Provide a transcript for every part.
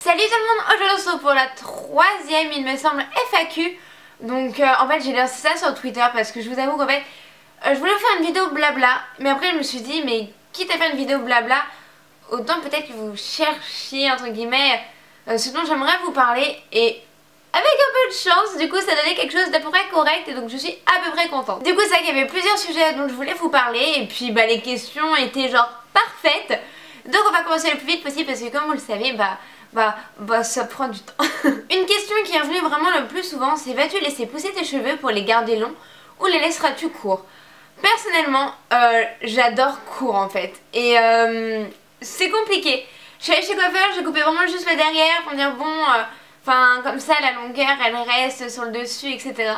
Salut tout le monde, aujourd'hui on se retrouve pour la troisième, il me semble, FAQ. Donc en fait j'ai lancé ça sur Twitter parce que je vous avoue qu'en fait je voulais vous faire une vidéo blabla. Mais après je me suis dit, mais quitte à faire une vidéo blabla, autant peut-être que vous cherchiez entre guillemets ce dont j'aimerais vous parler. Et avec un peu de chance, du coup ça donnait quelque chose d'à peu près correct. Et donc je suis à peu près contente. Du coup c'est vrai qu'il y avait plusieurs sujets dont je voulais vous parler. Et puis bah les questions étaient genre parfaites. Donc on va commencer le plus vite possible parce que comme vous le savez, ça prend du temps. Une question qui est revenue vraiment le plus souvent, c'est: vas-tu laisser pousser tes cheveux pour les garder longs ou les laisseras-tu courts? Personnellement, j'adore court en fait. Et c'est compliqué. Je suis allée chez coiffeur, j'ai coupé vraiment juste le derrière pour dire bon, enfin comme ça la longueur elle reste sur le dessus, etc.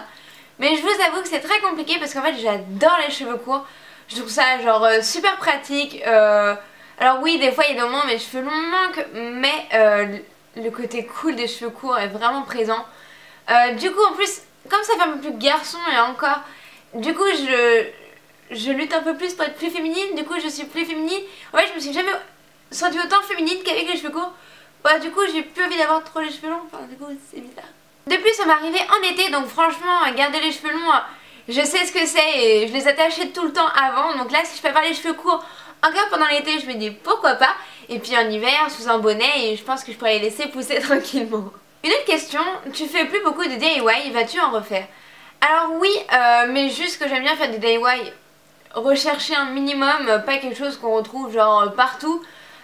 Mais je vous avoue que c'est très compliqué parce qu'en fait j'adore les cheveux courts. Je trouve ça genre super pratique. Alors oui, des fois il y a des moments mes cheveux longs manquent, mais le côté cool des cheveux courts est vraiment présent. Du coup en plus, comme ça fait un peu plus garçon et encore, du coup je lutte un peu plus pour être plus féminine, du coup je suis plus féminine. En fait je me suis jamais sentie autant féminine qu'avec les cheveux courts. Bah du coup j'ai plus envie d'avoir trop les cheveux longs, enfin du coup c'est bizarre. De plus ça m'est arrivé en été, donc franchement garder les cheveux longs, je sais ce que c'est et je les attachais tout le temps avant. Donc là si je peux avoir les cheveux courts encore pendant l'été, je me dis pourquoi pas. Et puis en hiver sous un bonnet, et je pense que je pourrais les laisser pousser tranquillement. Une autre question, tu fais plus beaucoup de DIY, vas-tu en refaire? Alors oui, mais juste que j'aime bien faire des DIY, rechercher un minimum, pas quelque chose qu'on retrouve genre partout,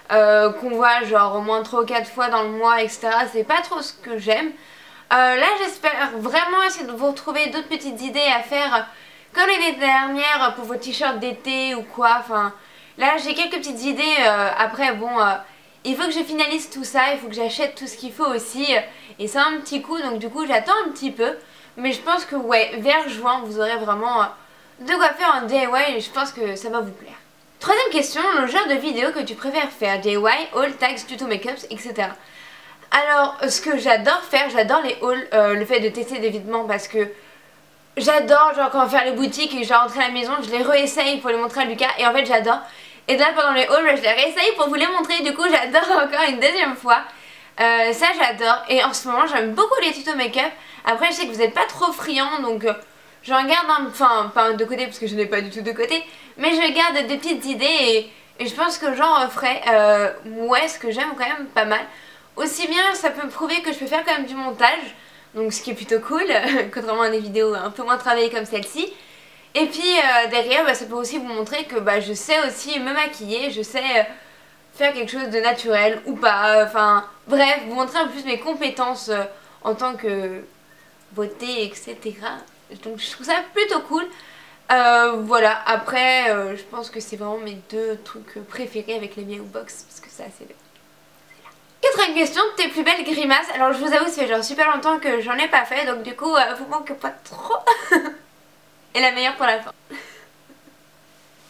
qu'on voit genre au moins 3 ou 4 fois dans le mois, etc. C'est pas trop ce que j'aime. Là j'espère vraiment essayer de vous retrouver d'autres petites idées à faire comme l'année dernière pour vos t-shirts d'été ou quoi. Enfin là j'ai quelques petites idées. Après bon, il faut que je finalise tout ça, il faut que j'achète tout ce qu'il faut aussi, et c'est un petit coup, donc du coup j'attends un petit peu. Mais je pense que ouais, vers juin vous aurez vraiment de quoi faire un DIY et je pense que ça va vous plaire. Troisième question, le genre de vidéo que tu préfères faire, DIY, haul, tags, tuto make-ups, etc. Alors ce que j'adore faire, j'adore les hauls, le fait de tester des vêtements parce que j'adore genre quand on va faire les boutiques et je vais rentrer à la maison, je les réessaye pour les montrer à Lucas et en fait j'adore. Et là pendant les hauls, je les réessaye pour vous les montrer, du coup j'adore encore une deuxième fois. Ça j'adore, et en ce moment j'aime beaucoup les tutos make-up. Après je sais que vous n'êtes pas trop friands, donc j'en garde enfin pas un de côté parce que je n'ai pas du tout de côté, mais je garde des petites idées et je pense que j'en referai. Ouais, ce que j'aime quand même pas mal. Aussi bien ça peut me prouver que je peux faire quand même du montage, donc ce qui est plutôt cool, contrairement à des vidéos un peu moins travaillées comme celle-ci. Et puis derrière ça peut aussi vous montrer que je sais aussi me maquiller, je sais faire quelque chose de naturel ou pas, enfin bref, vous montrer un peu plus mes compétences en tant que beauté, etc. Donc je trouve ça plutôt cool. Voilà, après je pense que c'est vraiment mes deux trucs préférés avec les Meow Box parce que c'est assez bien. Quatrième question, tes plus belles grimaces. Alors je vous avoue, ça fait genre super longtemps que j'en ai pas fait, donc du coup vous manquez pas trop. Et la meilleure pour la fin.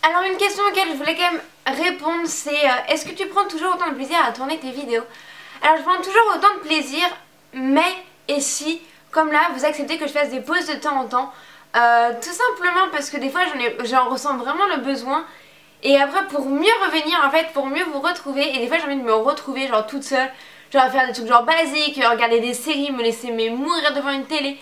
Alors une question auquel je voulais quand même répondre, c'est est-ce que tu prends toujours autant de plaisir à tourner tes vidéos? Alors je prends toujours autant de plaisir, mais et si, comme là, vous acceptez que je fasse des pauses de temps en temps, tout simplement parce que des fois j'en ressens vraiment le besoin. Et après pour mieux revenir en fait, pour mieux vous retrouver, et des fois j'ai envie de me retrouver genre toute seule, genre faire des trucs genre basiques, regarder des séries, me laisser mourir devant une télé,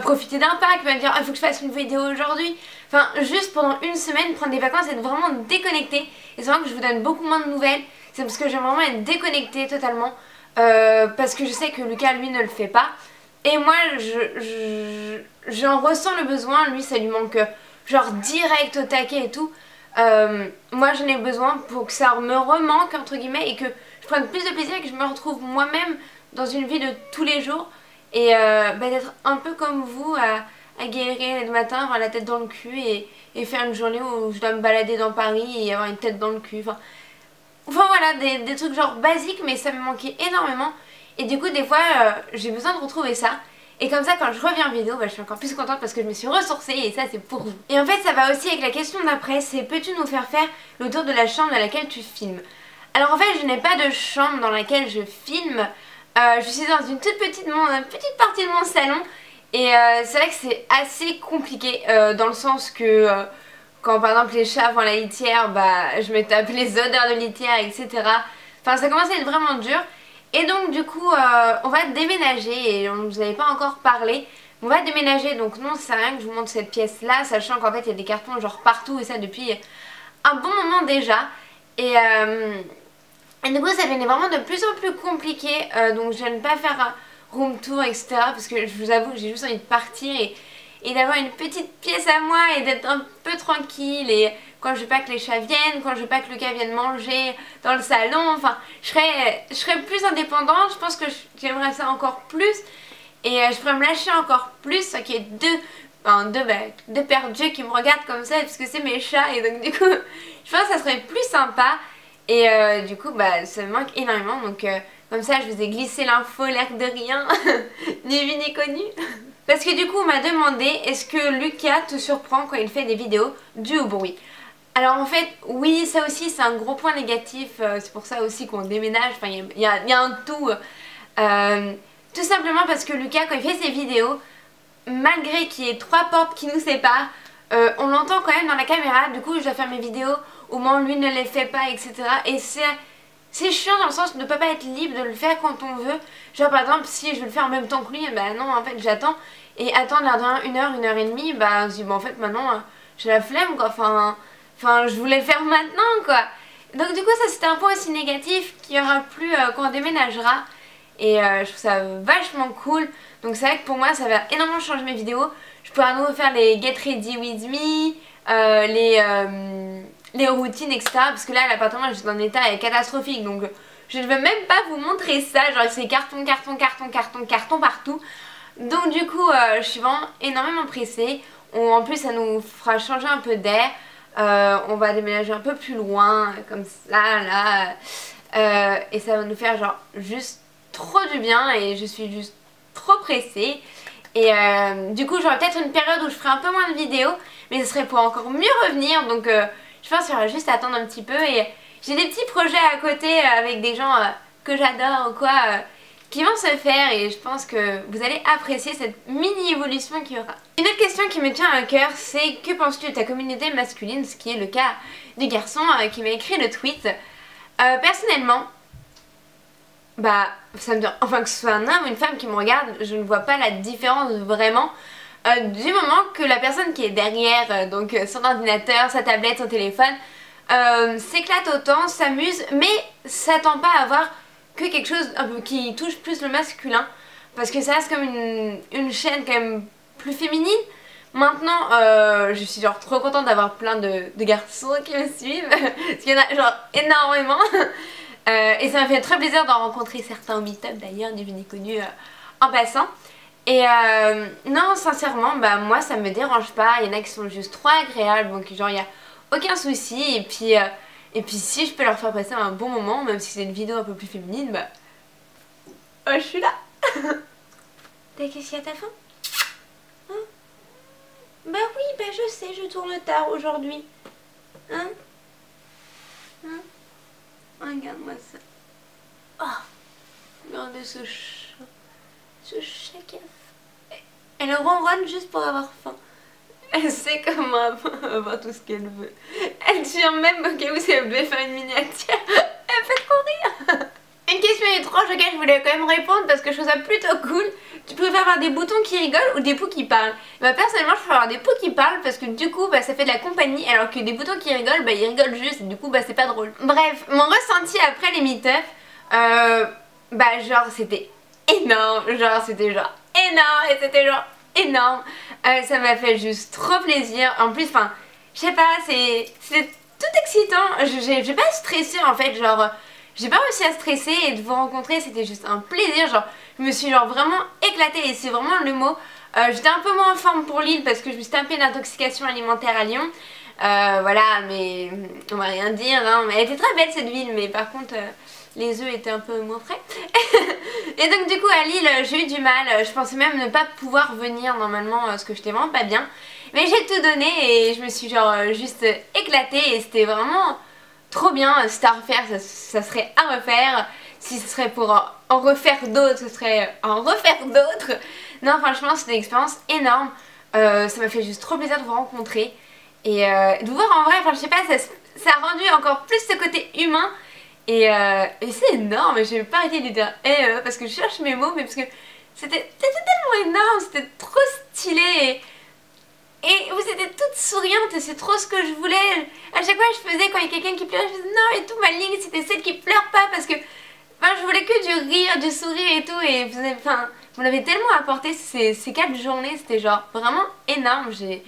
profiter d'un parc, me dire il faut que je fasse une vidéo aujourd'hui. Enfin juste pendant une semaine prendre des vacances et être vraiment déconnectée. Et c'est vrai que je vous donne beaucoup moins de nouvelles, c'est parce que j'aime vraiment être déconnectée totalement, parce que je sais que Lucas lui ne le fait pas. Et moi j'en ressens le besoin, lui ça lui manque genre direct au taquet et tout. Moi j'en ai besoin pour que ça me remanque entre guillemets et que je prenne plus de plaisir et que je me retrouve moi-même dans une vie de tous les jours. Et d'être un peu comme vous à galérer le matin, avoir la tête dans le cul et faire une journée où je dois me balader dans Paris et avoir une tête dans le cul. Enfin voilà, des trucs genre basiques, mais ça me manquait énormément. Et du coup des fois j'ai besoin de retrouver ça. Et comme ça quand je reviens en vidéo, je suis encore plus contente parce que je me suis ressourcée et ça c'est pour vous. Et en fait ça va aussi avec la question d'après, c'est peux-tu nous faire le tour de la chambre dans laquelle tu filmes? Alors en fait je n'ai pas de chambre dans laquelle je filme, je suis dans une toute petite partie de mon salon. Et c'est vrai que c'est assez compliqué dans le sens que quand par exemple les chats vont à la litière, je me tape les odeurs de litière, etc. Enfin ça commence à être vraiment dur. Et donc du coup on va déménager et on ne vous avait pas encore parlé. On va déménager, donc non, ça sert à rien que je vous montre cette pièce là, sachant qu'en fait il y a des cartons genre partout et ça depuis un bon moment déjà. Et du coup ça devenait vraiment de plus en plus compliqué, donc je viens de pas faire un room tour etc. Parce que je vous avoue que j'ai juste envie de partir et d'avoir une petite pièce à moi et d'être un peu tranquille. Et quand je veux pas que les chats viennent, quand je veux pas que Lucas vienne manger dans le salon, enfin je serais plus indépendante, je pense que j'aimerais ça encore plus. Et je pourrais me lâcher encore plus, qu'il y ait deux paires d'yeux qui me regardent comme ça parce que c'est mes chats. Et donc du coup je pense que ça serait plus sympa. Et du coup bah ça me manque énormément. Donc comme ça je vous ai glissé l'info l'air de rien, ni vu ni connu. Parce que du coup on m'a demandé est-ce que Lucas te surprend quand il fait des vidéos dues au bruit. Alors en fait oui, ça aussi c'est un gros point négatif, c'est pour ça aussi qu'on déménage, enfin il y a un tout. Tout simplement parce que Lucas quand il fait ses vidéos, malgré qu'il y ait 3 portes qui nous séparent, on l'entend quand même dans la caméra. Du coup je dois faire mes vidéos au moment où lui ne les fait pas etc. Et c'est chiant dans le sens de ne pas être libre de le faire quand on veut. Genre par exemple si je veux le faire en même temps que lui, bah non en fait j'attends. Et attendre l'air de 1 heure et demie, bah je dis bon en fait maintenant j'ai la flemme quoi, enfin je voulais le faire maintenant quoi. Donc du coup ça c'était un point aussi négatif qu'il n'y aura plus quand on déménagera. Et je trouve ça vachement cool. Donc c'est vrai que pour moi ça va énormément changer mes vidéos. Je pourrais à nouveau faire les Get Ready With Me, les routines etc. Parce que là l'appartement est juste dans un état catastrophique. Donc je ne veux même pas vous montrer ça. Genre c'est carton partout. Donc du coup je suis vraiment énormément pressée. En plus ça nous fera changer un peu d'air. On va déménager un peu plus loin comme ça là. Et ça va nous faire genre juste trop du bien et je suis juste trop pressée. Et du coup j'aurai peut-être une période où je ferai un peu moins de vidéos, mais ce serait pour encore mieux revenir. Donc je pense qu'il faudra juste attendre un petit peu. Et j'ai des petits projets à côté avec des gens que j'adore ou quoi qui vont se faire. Et je pense que vous allez apprécier cette mini évolution qu'il y aura. Une autre question qui me tient à cœur, c'est que penses-tu de ta communauté masculine, ce qui est le cas du garçon qui m'a écrit le tweet. Personnellement, bah ça me dit, enfin que ce soit un homme ou une femme qui me regarde, je ne vois pas la différence vraiment du moment que la personne qui est derrière, donc son ordinateur, sa tablette, son téléphone, s'éclate autant, s'amuse, mais s'attend pas à avoir que quelque chose un peu qui touche plus le masculin, parce que ça reste comme une chaîne quand même plus féminine. Maintenant je suis genre trop contente d'avoir plein de garçons qui me suivent, parce qu'il y en a genre énormément. Et ça m'a fait très plaisir d'en rencontrer certains au meet-up d'ailleurs, ni vu ni connu en passant. Et non sincèrement bah moi ça me dérange pas, il y en a qui sont juste trop agréables, donc genre il n'y a aucun souci. Et puis si je peux leur faire passer un bon moment, même si c'est une vidéo un peu plus féminine, bah je suis là. T'as qu'est-ce qu'il y a ta faim hein? Bah oui, bah je sais, je tourne tard aujourd'hui. Hein? Regarde-moi ça. Oh, regardez ce chat. Ce chat qui a faim. Elle ronronne juste pour avoir faim. Elle sait comment avoir tout ce qu'elle veut. Elle tire même au cas où si elle devait faire une miniature. Elle fait trop rire. Une question étrange auquel je voulais quand même répondre parce que je trouve ça plutôt cool. Tu préfères avoir des boutons qui rigolent ou des poux qui parlent? Bah personnellement je préfère avoir des poux qui parlent parce que du coup bah ça fait de la compagnie, alors que des boutons qui rigolent bah ils rigolent juste et du coup bah c'est pas drôle. Bref, mon ressenti après les meet-up, bah genre c'était énorme, genre c'était genre énorme et c'était genre énorme. Ça m'a fait juste trop plaisir. En plus enfin je sais pas, c'est tout excitant. J'ai pas stressé en fait, genre j'ai pas réussi à stresser et de vous rencontrer c'était juste un plaisir. Genre je me suis genre vraiment éclatée et c'est vraiment le mot. J'étais un peu moins en forme pour Lille parce que je me suis tapé une intoxication alimentaire à Lyon. Voilà, mais on va rien dire hein. Elle était très belle cette ville, mais par contre les œufs étaient un peu moins frais. Et donc du coup à Lille j'ai eu du mal. Je pensais même ne pas pouvoir venir normalement parce que j'étais vraiment pas bien. Mais j'ai tout donné et je me suis genre juste éclatée et c'était vraiment trop bien. C'était à refaire, ça serait à refaire. Si ce serait pour en refaire d'autres, ce serait en refaire d'autres. Non franchement c'était une expérience énorme. Ça m'a fait juste trop plaisir de vous rencontrer. Et de vous voir en vrai, enfin je sais pas, ça a rendu encore plus ce côté humain. Et c'est énorme, j'ai pas arrêté de lui dire parce que je cherche mes mots, mais parce que c'était tellement énorme, c'était trop stylé. Et vous étiez toutes souriantes et c'est trop ce que je voulais. À chaque fois je faisais quand il y a quelqu'un qui pleurait, je faisais non et tout, ma ligne c'était celle qui pleure pas parce que je voulais que du rire, du sourire et tout. Et vous m'avez tellement apporté ces 4 journées, c'était genre vraiment énorme. J'ai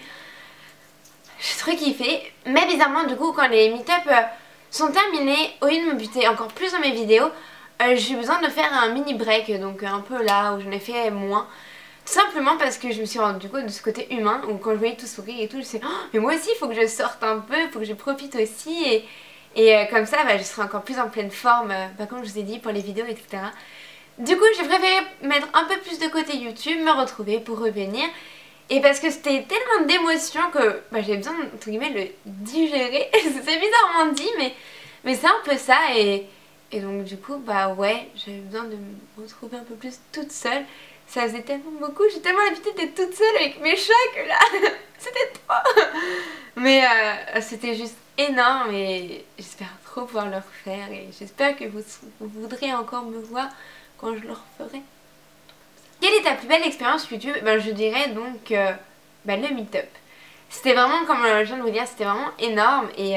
trop kiffé. Mais bizarrement du coup quand les meet-up sont terminés, au lieu de me buter encore plus dans mes vidéos, j'ai eu besoin de faire un mini break, donc un peu là où j'en ai fait moins. Simplement parce que je me suis rendu compte de ce côté humain où quand je voyais tout sourire et tout, je me suis dit oh, mais moi aussi il faut que je sorte un peu, il faut que je profite aussi et comme ça je serai encore plus en pleine forme, comme je vous ai dit pour les vidéos etc. Du coup j'ai préféré mettre un peu plus de côté YouTube, me retrouver pour revenir et parce que c'était tellement d'émotions que j'avais besoin entre guillemets de le digérer. C'est bizarrement dit mais c'est un peu ça et donc du coup ouais j'avais besoin de me retrouver un peu plus toute seule. Ça faisait tellement beaucoup, j'ai tellement l'habitude d'être toute seule avec mes chats que là, c'était trop. Mais c'était juste énorme et j'espère trop pouvoir le refaire et j'espère que vous voudrez encore me voir quand je le referai. Quelle est ta plus belle expérience YouTube? Je dirais donc le meet-up. C'était vraiment, comme je viens de vous dire, c'était vraiment énorme et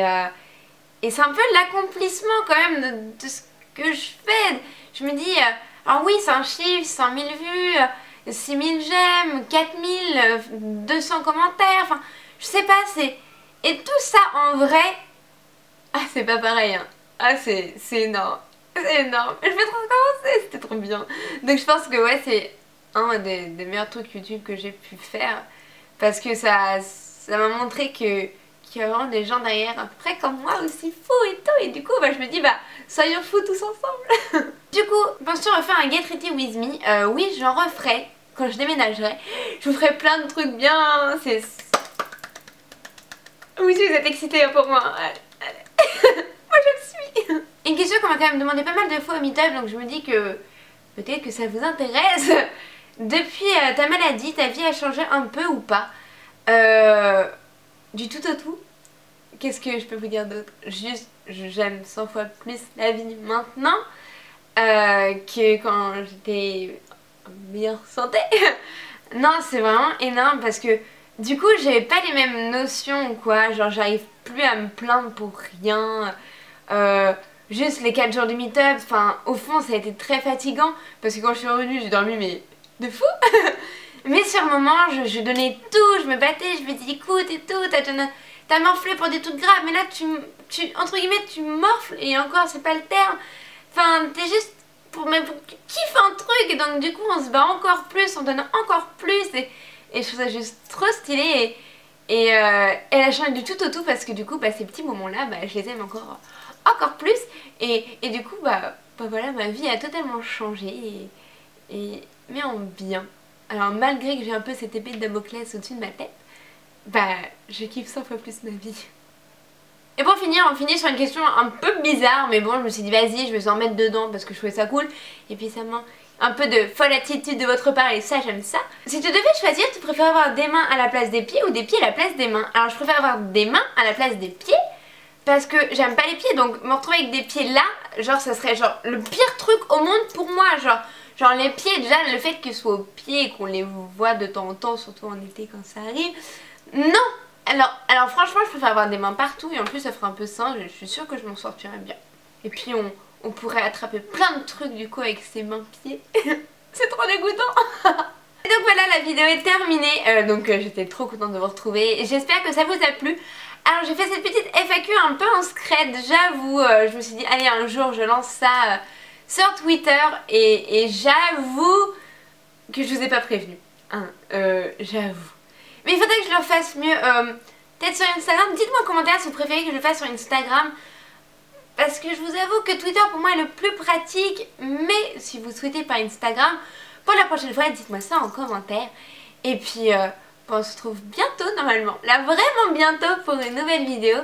c'est un peu l'accomplissement quand même de ce que je fais. Je me dis... alors oui, c'est un chiffre, 100 000 vues, 6 000 j'aime, 4 000, 200 commentaires, enfin, je sais pas, c'est... Et tout ça, en vrai, c'est pas pareil, hein. C'est énorme, c'est énorme. Je vais trop commencer, c'était trop bien. Donc je pense que ouais, c'est un des meilleurs trucs YouTube que j'ai pu faire, parce que ça m'a montré qu'il y a vraiment des gens derrière, à peu près comme moi, aussi fous et tout, et du coup, je me dis, soyons fous tous ensemble. Du coup, penses-tu refaire un Get Ready With Me? Oui, j'en referai quand je déménagerai. Je vous ferai plein de trucs bien. Oui, si vous êtes excités pour moi. Allez. Moi, je le suis. Une question qu'on m'a quand même demandé pas mal de fois au meet-up, donc je me dis que peut-être que ça vous intéresse. Depuis ta maladie, ta vie a changé un peu ou pas? Du tout au tout. Qu'est-ce que je peux vous dire d'autre? Juste, j'aime 100 fois plus la vie maintenant. Que quand j'étais en meilleure santé. Non, c'est vraiment énorme parce que du coup j'avais pas les mêmes notions ou quoi, genre j'arrive plus à me plaindre pour rien. Juste les 4 jours de meet-up, au fond ça a été très fatigant parce que quand je suis revenue j'ai dormi mais de fou. Mais sur le moment je donnais tout, je me battais, je me disais écoute et tout, t'as morflé pour des trucs graves mais là entre guillemets tu morfles et encore c'est pas le terme. T'es juste pour kiffer un truc et donc du coup on se bat encore plus, on donne encore plus et je trouve ça juste trop stylé et elle a changé du tout au tout parce que du coup ces petits moments là je les aime encore plus et du coup voilà ma vie a totalement changé mais en bien. Alors malgré que j'ai un peu cette épée de Damoclès au-dessus de ma tête, je kiffe 100 fois plus ma vie. Et pour finir, on finit sur une question un peu bizarre, mais bon, je me suis dit vas-y, je vais en mettre dedans parce que je trouvais ça cool. Et puis ça m'a un peu de folle attitude de votre part et ça, j'aime ça. Si tu devais choisir, tu préfères avoir des mains à la place des pieds ou des pieds à la place des mains? Alors je préfère avoir des mains à la place des pieds parce que j'aime pas les pieds, donc me retrouver avec des pieds là, genre ça serait genre le pire truc au monde pour moi, genre les pieds, déjà le fait qu'ils soient aux pieds et qu'on les voit de temps en temps, surtout en été quand ça arrive, non. Alors franchement je préfère avoir des mains partout et en plus ça ferait un peu singe et je suis sûre que je m'en sortirais bien. Et puis on pourrait attraper plein de trucs du coup avec ses mains pieds. C'est trop dégoûtant. Et donc voilà, la vidéo est terminée, donc j'étais trop contente de vous retrouver. J'espère que ça vous a plu. Alors j'ai fait cette petite FAQ un peu en scred, j'avoue, je me suis dit allez un jour je lance ça sur Twitter et j'avoue que je vous ai pas prévenu, j'avoue. Mais il faudrait que je le fasse mieux, peut-être sur Instagram. Dites-moi en commentaire si vous préférez que je le fasse sur Instagram. Parce que je vous avoue que Twitter pour moi est le plus pratique. Mais si vous souhaitez par Instagram, pour la prochaine fois, dites-moi ça en commentaire. Et puis, on se retrouve bientôt normalement. Là, vraiment bientôt pour une nouvelle vidéo.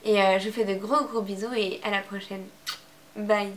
Et je vous fais de gros bisous et à la prochaine. Bye.